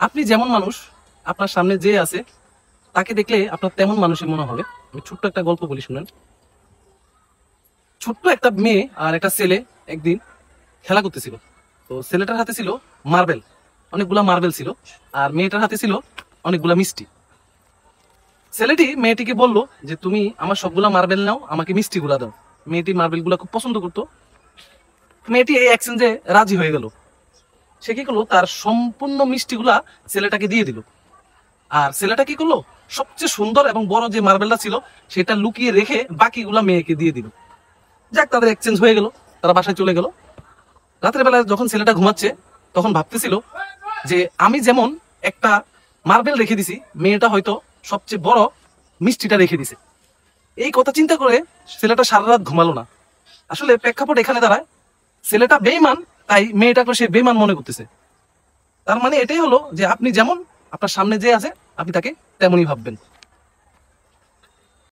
আপনি যেমন মানুষ, আপনার সামনে যে আছে তাকে দেখলে আপনার তেমন মানুষই মনে হবে। আমি ছোট্ট একটা গল্প বলি, শুনেন। ছোট্ট একটা মেয়ে আর একটা ছেলে একদিন খেলা করতেছিল। তো ছেলেটার হাতে ছিল মার্বেল, অনেকগুলা মার্বেল ছিল, আর মেয়েটার হাতে ছিল অনেকগুলা মিষ্টি। ছেলেটি মেয়েটিকে বলল যে তুমি আমার সবগুলা মার্বেল নাও, আমাকে মিষ্টি গুলা দাও। মেয়েটি মার্বেল গুলা খুব পছন্দ করতো। মেয়েটি এই এক্সচেঞ্জে রাজি হয়ে গেল। সে কি করলো, তার সম্পূর্ণ মিষ্টিগুলা ছেলেটাকে দিয়ে দিল। আর ছেলেটা কি করলো, সবচেয়ে সুন্দর এবং বড় যে মার্বেলটা ছিল সেটা লুকিয়ে রেখে বাকিগুলা মেয়েকে দিয়ে দিল। যাক, তাদের এক্সচেঞ্জ হয়ে গেল, তারা বাসায় চলে গেল। রাতের বেলা যখন ছেলেটা ঘুমাচ্ছে তখন ভাবতেছিল যে আমি যেমন একটা মার্বেল রেখে দিছি, মেয়েটা হয়তো সবচেয়ে বড় মিষ্টিটা রেখে দিছে। এই কথা চিন্তা করে ছেলেটা সারা রাত ঘুমালো না। আসলে প্রেক্ষাপট এখানে দাঁড়ায়, ছেলেটা বেঈমান, তাই মেয়েটাকে সে বেঈমান মনে করতেছে। তার মানে এটাই হলো যে আপনি যেমন, আপনার সামনে যে আছে আপনি তাকে তেমনই ভাববেন।